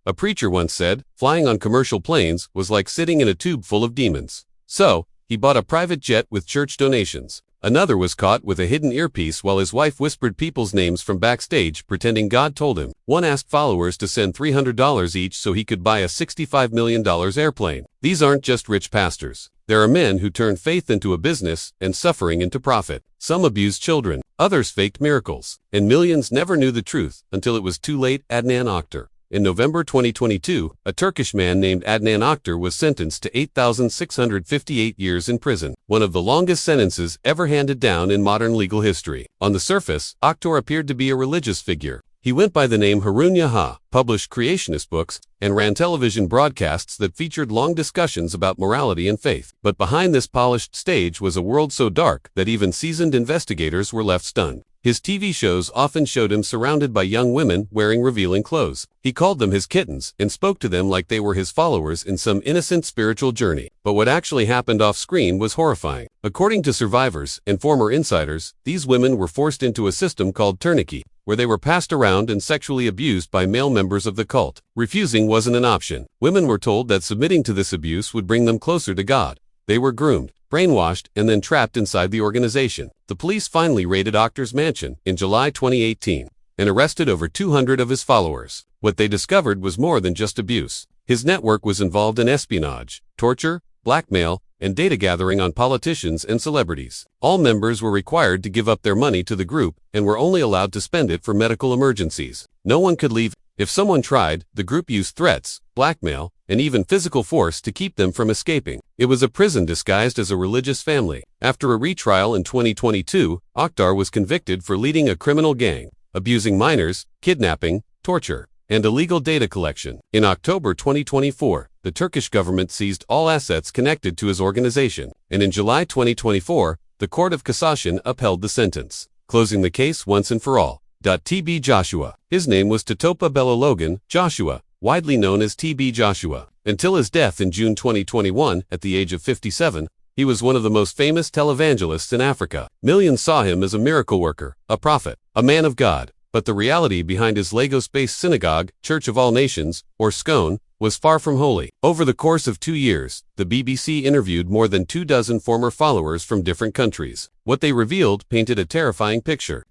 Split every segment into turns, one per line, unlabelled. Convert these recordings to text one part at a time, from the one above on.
A preacher once said, flying on commercial planes was like sitting in a tube full of demons. So, he bought a private jet with church donations. Another was caught with a hidden earpiece while his wife whispered people's names from backstage, pretending God told him. One asked followers to send $300 each so he could buy a $65 million airplane. These aren't just rich pastors. There are men who turn faith into a business and suffering into profit. Some abused children, others faked miracles, and millions never knew the truth until it was too late. Adnan Oktar. In November 2022, a Turkish man named Adnan Oktar was sentenced to 8,658 years in prison, one of the longest sentences ever handed down in modern legal history. On the surface, Oktar appeared to be a religious figure. He went by the name Harun Yaha, published creationist books, and ran television broadcasts that featured long discussions about morality and faith. But behind this polished stage was a world so dark that even seasoned investigators were left stunned. His TV shows often showed him surrounded by young women wearing revealing clothes. He called them his kittens and spoke to them like they were his followers in some innocent spiritual journey. But what actually happened off-screen was horrifying. According to survivors and former insiders, these women were forced into a system called tourniquet, where they were passed around and sexually abused by male members of the cult. Refusing wasn't an option. Women were told that submitting to this abuse would bring them closer to God. They were groomed, brainwashed, and then trapped inside the organization. The police finally raided Oktar's mansion in July 2018 and arrested over 200 of his followers. What they discovered was more than just abuse. His network was involved in espionage, torture, blackmail, and data gathering on politicians and celebrities. All members were required to give up their money to the group and were only allowed to spend it for medical emergencies. No one could leave. If someone tried, the group used threats, blackmail, and even physical force to keep them from escaping. It was a prison disguised as a religious family. After a retrial in 2022, Oktar was convicted for leading a criminal gang, abusing minors, kidnapping, torture, and illegal data collection. In October 2024, the Turkish government seized all assets connected to his organization, and in July 2024, the Court of Cassation upheld the sentence, closing the case once and for all. TB Joshua. His name was Tatopa Belologan Joshua, widely known as TB Joshua. Until his death in June 2021, at the age of 57, he was one of the most famous televangelists in Africa. Millions saw him as a miracle worker, a prophet, a man of God. But the reality behind his Lagos-based synagogue, Church of All Nations, or SCOAN, was far from holy. Over the course of 2 years, the BBC interviewed more than 24 former followers from different countries. What they revealed painted a terrifying picture.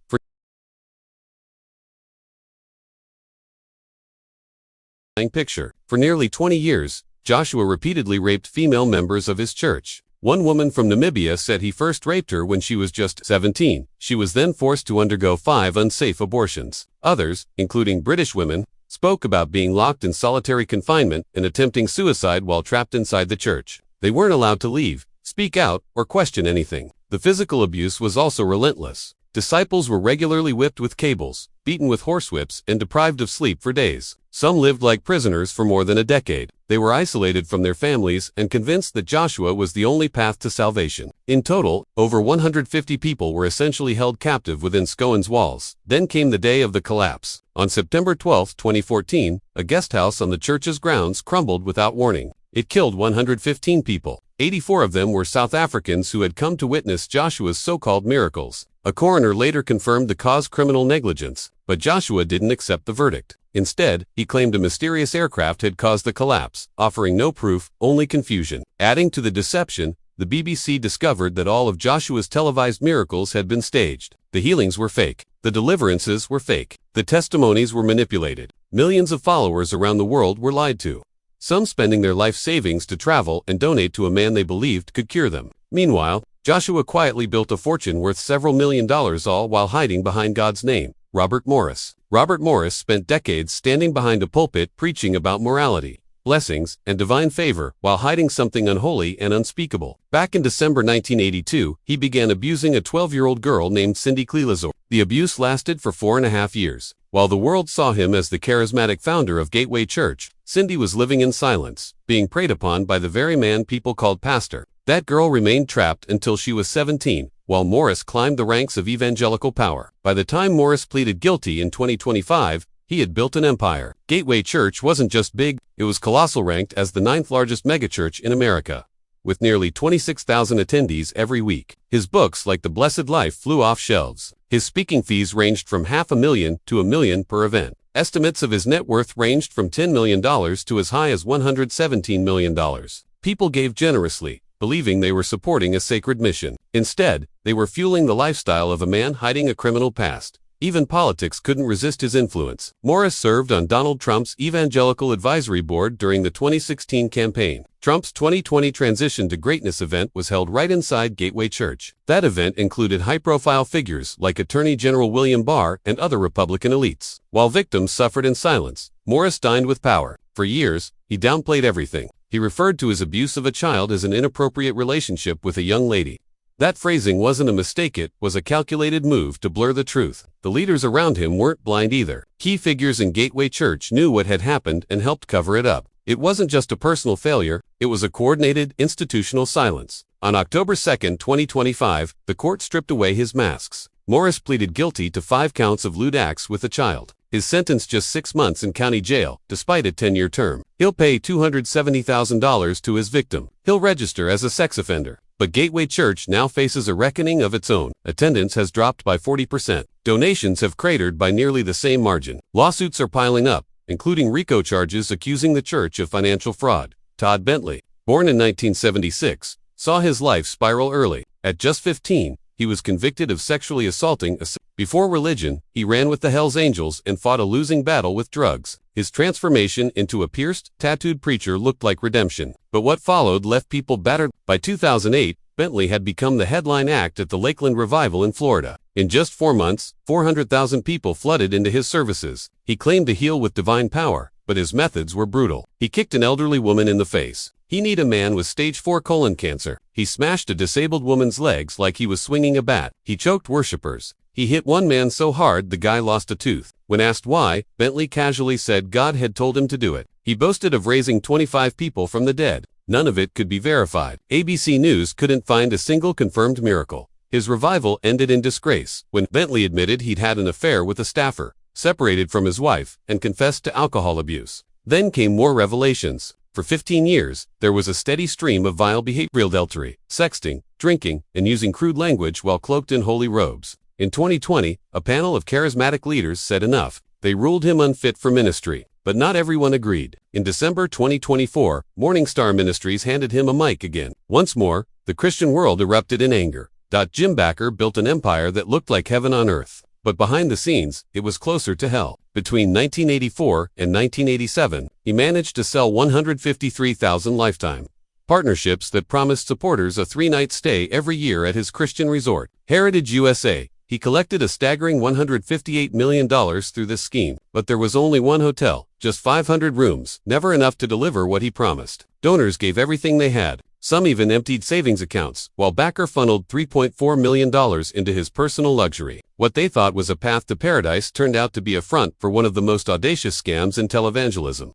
For nearly 20 years, Joshua repeatedly raped female members of his church. One woman from Namibia said he first raped her when she was just 17. She was then forced to undergo 5 unsafe abortions. Others, including British women, spoke about being locked in solitary confinement and attempting suicide while trapped inside the church. They weren't allowed to leave, speak out, or question anything. The physical abuse was also relentless. Disciples were regularly whipped with cables, beaten with horsewhips, and deprived of sleep for days. Some lived like prisoners for more than a decade. They were isolated from their families and convinced that Joshua was the only path to salvation. In total, over 150 people were essentially held captive within SCOAN's walls. Then came the day of the collapse. On September 12, 2014, a guest house on the church's grounds crumbled without warning. It killed 115 people. 84 of them were South Africans who had come to witness Joshua's so-called miracles. A coroner later confirmed the cause: criminal negligence, but Joshua didn't accept the verdict. Instead, he claimed a mysterious aircraft had caused the collapse, offering no proof, only confusion. Adding to the deception, the BBC discovered that all of Joshua's televised miracles had been staged. The healings were fake. The deliverances were fake. The testimonies were manipulated. Millions of followers around the world were lied to, some spending their life savings to travel and donate to a man they believed could cure them. Meanwhile, Joshua quietly built a fortune worth several $1 million, all while hiding behind God's name. Robert Morris. Robert Morris spent decades standing behind a pulpit preaching about morality, blessings, and divine favor while hiding something unholy and unspeakable. Back in December 1982, he began abusing a 12-year-old girl named Cindy Clelazor. The abuse lasted for 4.5 years. While the world saw him as the charismatic founder of Gateway Church, Cindy was living in silence, being preyed upon by the very man people called pastor. That girl remained trapped until she was 17, while Morris climbed the ranks of evangelical power. By the time Morris pleaded guilty in 2025, he had built an empire. Gateway Church wasn't just big, it was colossal, ranked as the 9th largest megachurch in America, with nearly 26,000 attendees every week. His books, like The Blessed Life, flew off shelves. His speaking fees ranged from $500,000 to $1 million per event. Estimates of his net worth ranged from $10 million to as high as $117 million. People gave generously, believing they were supporting a sacred mission. Instead, they were fueling the lifestyle of a man hiding a criminal past. Even politics couldn't resist his influence. Morris served on Donald Trump's Evangelical Advisory Board during the 2016 campaign. Trump's 2020 Transition to Greatness event was held right inside Gateway Church. That event included high-profile figures like Attorney General William Barr and other Republican elites. While victims suffered in silence, Morris dined with power. For years, he downplayed everything. He referred to his abuse of a child as an inappropriate relationship with a young lady. That phrasing wasn't a mistake, it was a calculated move to blur the truth. The leaders around him weren't blind either. Key figures in Gateway Church knew what had happened and helped cover it up. It wasn't just a personal failure, it was a coordinated, institutional silence. On October 2, 2025, the court stripped away his masks. Morris pleaded guilty to 5 counts of lewd acts with a child. His sentence just 6 months in county jail, despite a 10-year term. He'll pay $270,000 to his victim. He'll register as a sex offender. But Gateway Church now faces a reckoning of its own. Attendance has dropped by 40%. Donations have cratered by nearly the same margin. Lawsuits are piling up, including RICO charges accusing the church of financial fraud. Todd Bentley, born in 1976, saw his life spiral early. At just 15, he was convicted of sexually assaulting a Before religion, he ran with the Hells Angels and fought a losing battle with drugs. His transformation into a pierced, tattooed preacher looked like redemption. But what followed left people battered. By 2008, Bentley had become the headline act at the Lakeland Revival in Florida. In just 4 months, 400,000 people flooded into his services. He claimed to heal with divine power, but his methods were brutal. He kicked an elderly woman in the face. He kneed a man with stage 4 colon cancer. He smashed a disabled woman's legs like he was swinging a bat. He choked worshippers. He hit one man so hard the guy lost a tooth. When asked why, Bentley casually said God had told him to do it. He boasted of raising 25 people from the dead. None of it could be verified. ABC News couldn't find a single confirmed miracle. His revival ended in disgrace when Bentley admitted he'd had an affair with a staffer, separated from his wife, and confessed to alcohol abuse. Then came more revelations. For 15 years, there was a steady stream of vile behavior: adultery, sexting, drinking, and using crude language while cloaked in holy robes. In 2020, a panel of charismatic leaders said enough. They ruled him unfit for ministry. But not everyone agreed. In December 2024, Morning Star Ministries handed him a mic again. Once more, the Christian world erupted in anger. Jim Bakker built an empire that looked like heaven on earth. But behind the scenes, it was closer to hell. Between 1984 and 1987, he managed to sell 153,000 lifetime partnerships that promised supporters a 3-night stay every year at his Christian resort, Heritage USA. He collected a staggering $158 million through this scheme. But there was only one hotel, just 500 rooms, never enough to deliver what he promised. Donors gave everything they had. Some even emptied savings accounts, while Bakker funneled $3.4 million into his personal luxury. What they thought was a path to paradise turned out to be a front for one of the most audacious scams in televangelism.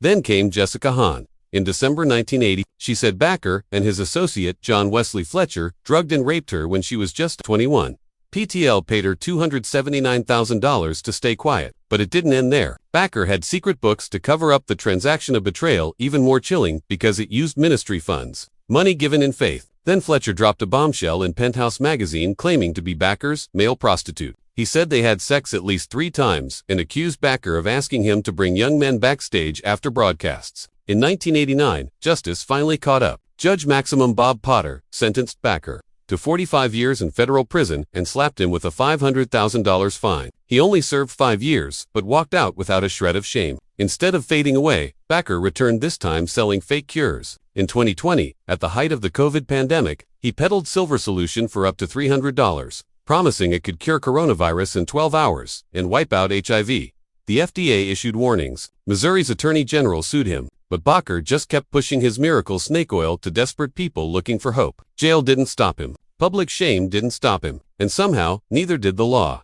Then came Jessica Hahn. In December 1980, she said Bakker and his associate John Wesley Fletcher drugged and raped her when she was just 21. PTL paid her $279,000 to stay quiet. But it didn't end there. Bakker had secret books to cover up the transaction of betrayal, even more chilling because it used ministry funds. Money given in faith. Then Fletcher dropped a bombshell in Penthouse magazine claiming to be Bakker's male prostitute. He said they had sex at least 3 times and accused Bakker of asking him to bring young men backstage after broadcasts. In 1989, justice finally caught up. Judge Maximum Bob Potter sentenced Bakker to 45 years in federal prison and slapped him with a $500,000 fine. He only served 5 years, but walked out without a shred of shame. Instead of fading away, Bakker returned, this time selling fake cures. In 2020, at the height of the COVID pandemic, he peddled silver solution for up to $300. Promising it could cure coronavirus in 12 hours and wipe out HIV. The FDA issued warnings. Missouri's attorney general sued him, but Bakker just kept pushing his miracle snake oil to desperate people looking for hope. Jail didn't stop him. Public shame didn't stop him. And somehow, neither did the law.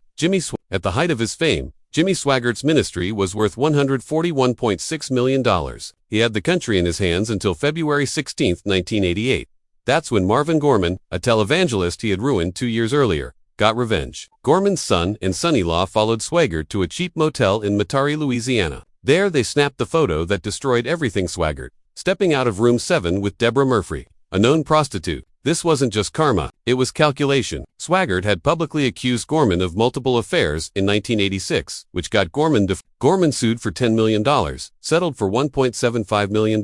At the height of his fame, Jimmy Swaggart's ministry was worth $141.6 million. He had the country in his hands until February 16, 1988. That's when Marvin Gorman, a televangelist he had ruined 2 years earlier, got revenge. Gorman's son and son-in-law followed Swaggart to a cheap motel in Metairie, Louisiana. There they snapped the photo that destroyed everything Swaggart, stepping out of room 7 with Deborah Murphy, a known prostitute. This wasn't just karma, it was calculation. Swaggart had publicly accused Gorman of multiple affairs in 1986, which got Gorman sued for $10 million, settled for $1.75 million,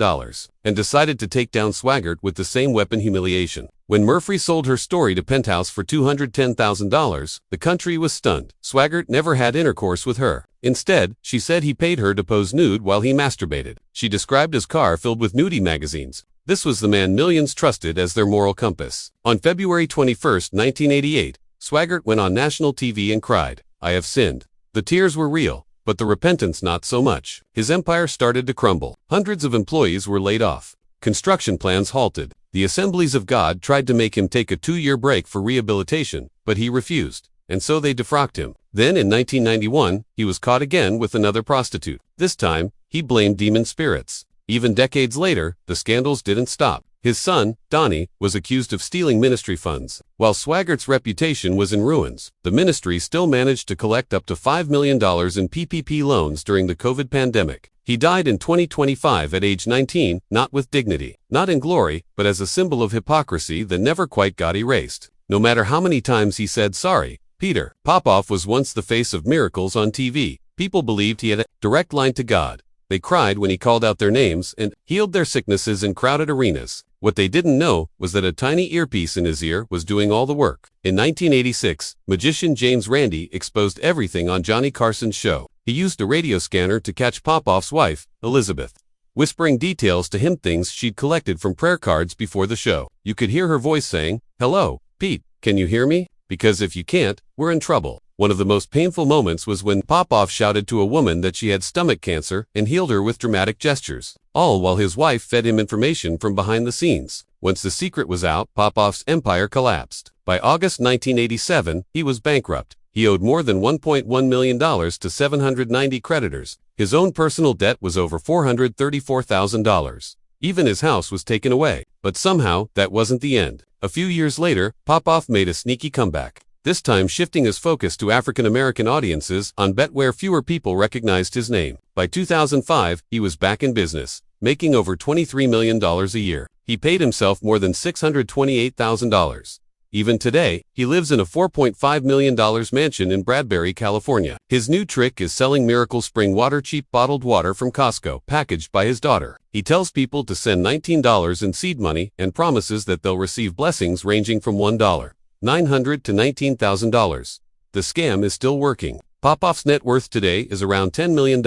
and decided to take down Swaggart with the same weapon: humiliation. When Murphy sold her story to Penthouse for $210,000, the country was stunned. Swaggart never had intercourse with her. Instead, she said he paid her to pose nude while he masturbated. She described his car filled with nudie magazines. This was the man millions trusted as their moral compass. On February 21, 1988, Swaggart went on national TV and cried, "I have sinned." The tears were real, but the repentance not so much. His empire started to crumble. Hundreds of employees were laid off. Construction plans halted. The Assemblies of God tried to make him take a 2-year break for rehabilitation, but he refused, and so they defrocked him. Then in 1991, he was caught again with another prostitute. This time, he blamed demon spirits. Even decades later, the scandals didn't stop. His son, Donnie, was accused of stealing ministry funds. While Swaggart's reputation was in ruins, the ministry still managed to collect up to $5 million in PPP loans during the COVID pandemic. He died in 2025 at age 19, not with dignity, not in glory, but as a symbol of hypocrisy that never quite got erased. No matter how many times he said sorry, Peter Popoff was once the face of miracles on TV. People believed he had a direct line to God. They cried when he called out their names and healed their sicknesses in crowded arenas. What they didn't know was that a tiny earpiece in his ear was doing all the work. In 1986, magician James Randi exposed everything on Johnny Carson's show. He used a radio scanner to catch Popoff's wife, Elizabeth, whispering details to him, things she'd collected from prayer cards before the show. You could hear her voice saying, "Hello, Pete, can you hear me? Because if you can't, we're in trouble." One of the most painful moments was when Popoff shouted to a woman that she had stomach cancer and healed her with dramatic gestures, all while his wife fed him information from behind the scenes. Once the secret was out, Popoff's empire collapsed. By August 1987, he was bankrupt. He owed more than $1.1 million to 790 creditors. His own personal debt was over $434,000. Even his house was taken away. But somehow, that wasn't the end. A few years later, Popoff made a sneaky comeback, this time shifting his focus to African-American audiences on bet where fewer people recognized his name. By 2005, he was back in business, making over $23 million a year. He paid himself more than $628,000. Even today, he lives in a $4.5 million mansion in Bradbury, California. His new trick is selling Miracle Spring water, cheap bottled water from Costco, packaged by his daughter. He tells people to send $19 in seed money and promises that they'll receive blessings ranging from $1,900 to $19,000. The scam is still working. Popoff's net worth today is around $10 million.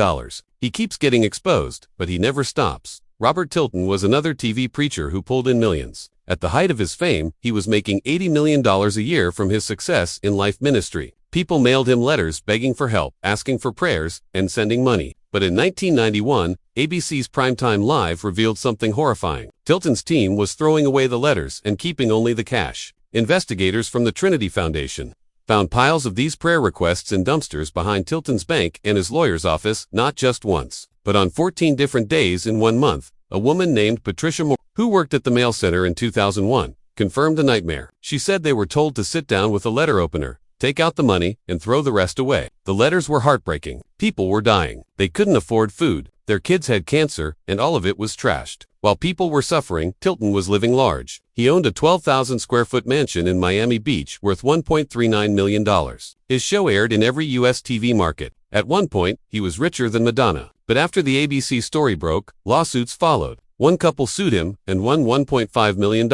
He keeps getting exposed, but he never stops. Robert Tilton was another TV preacher who pulled in millions. At the height of his fame, he was making $80 million a year from his success in life ministry. People mailed him letters begging for help, asking for prayers, and sending money. But in 1991, ABC's Primetime Live revealed something horrifying. Tilton's team was throwing away the letters and keeping only the cash. Investigators from the Trinity Foundation found piles of these prayer requests in dumpsters behind Tilton's bank and his lawyer's office, not just once, but on 14 different days in 1 month. A woman named Patricia Moore, who worked at the mail center in 2001, confirmed the nightmare. She said they were told to sit down with a letter opener, take out the money, and throw the rest away. The letters were heartbreaking. People were dying. They couldn't afford food. Their kids had cancer, and all of it was trashed. While people were suffering, Tilton was living large. He owned a 12,000 square foot mansion in Miami Beach worth $1.39 million. His show aired in every U.S. TV market. At one point, he was richer than Madonna. But after the ABC story broke, lawsuits followed. One couple sued him and won $1.5 million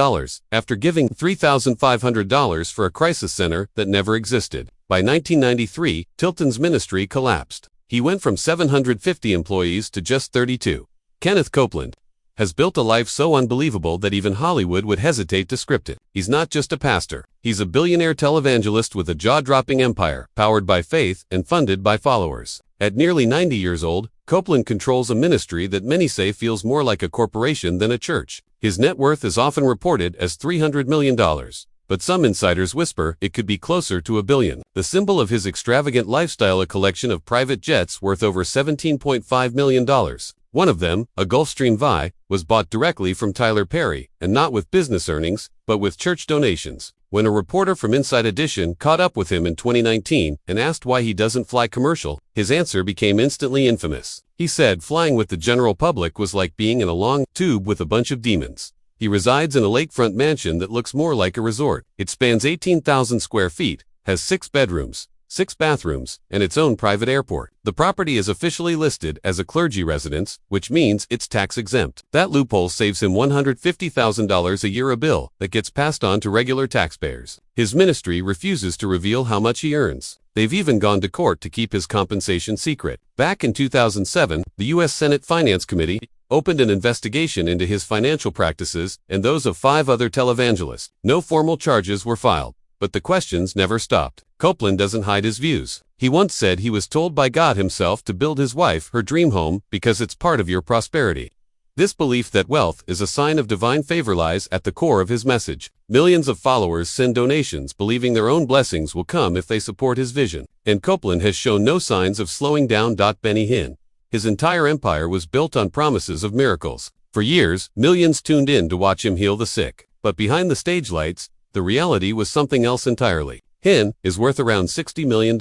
after giving $3,500 for a crisis center that never existed. By 1993, Tilton's ministry collapsed. He went from 750 employees to just 32. Kenneth Copeland has built a life so unbelievable that even Hollywood would hesitate to script it. He's not just a pastor. He's a billionaire televangelist with a jaw-dropping empire, powered by faith and funded by followers. At nearly 90 years old, Copeland controls a ministry that many say feels more like a corporation than a church. His net worth is often reported as $300 million, but some insiders whisper it could be closer to $1 billion. The symbol of his extravagant lifestyle, a collection of private jets worth over $17.5 million. One of them, a Gulfstream Vi, was bought directly from Tyler Perry, and not with business earnings, but with church donations. When a reporter from Inside Edition caught up with him in 2019 and asked why he doesn't fly commercial, his answer became instantly infamous. He said flying with the general public was like being in a long tube with a bunch of demons. He resides in a lakefront mansion that looks more like a resort. It spans 18,000 square feet, has 6 bedrooms, 6 bathrooms, and its own private airport. The property is officially listed as a clergy residence, which means it's tax-exempt. That loophole saves him $150,000 a year, a bill that gets passed on to regular taxpayers. His ministry refuses to reveal how much he earns. They've even gone to court to keep his compensation secret. Back in 2007, the U.S. Senate Finance Committee opened an investigation into his financial practices and those of 5 other televangelists. No formal charges were filed, but the questions never stopped. Copeland doesn't hide his views. He once said he was told by God himself to build his wife her dream home because it's part of your prosperity. This belief that wealth is a sign of divine favor lies at the core of his message. Millions of followers send donations believing their own blessings will come if they support his vision. And Copeland has shown no signs of slowing down. Benny Hinn. His entire empire was built on promises of miracles. For years, millions tuned in to watch him heal the sick. But behind the stage lights, the reality was something else entirely. Hinn is worth around $60 million.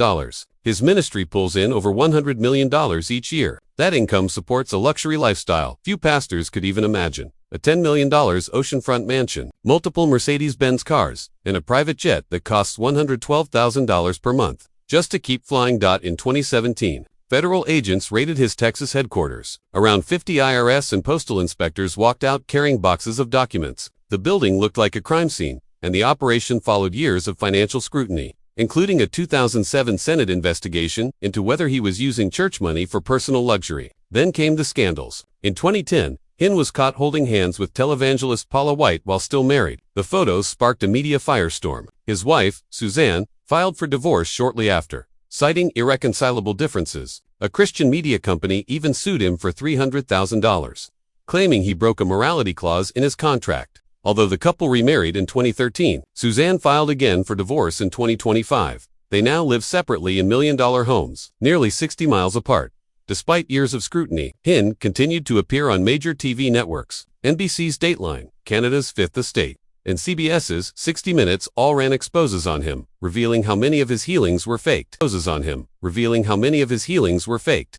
His ministry pulls in over $100 million each year. That income supports a luxury lifestyle few pastors could even imagine. A $10 million oceanfront mansion, multiple Mercedes-Benz cars, and a private jet that costs $112,000 per month, just to keep flying. In 2017, federal agents raided his Texas headquarters. Around 50 IRS and postal inspectors walked out carrying boxes of documents. The building looked like a crime scene, and the operation followed years of financial scrutiny, including a 2007 Senate investigation into whether he was using church money for personal luxury. Then came the scandals. In 2010, Hinn was caught holding hands with televangelist Paula White while still married. The photos sparked a media firestorm. His wife, Suzanne, filed for divorce shortly after, citing irreconcilable differences. A Christian media company even sued him for $300,000, claiming he broke a morality clause in his contract. Although the couple remarried in 2013, Suzanne filed again for divorce in 2025. They now live separately in million-dollar homes, nearly 60 miles apart. Despite years of scrutiny, Hinn continued to appear on major TV networks. NBC's Dateline, Canada's Fifth Estate, and CBS's 60 Minutes all ran exposes on him, revealing how many of his healings were faked.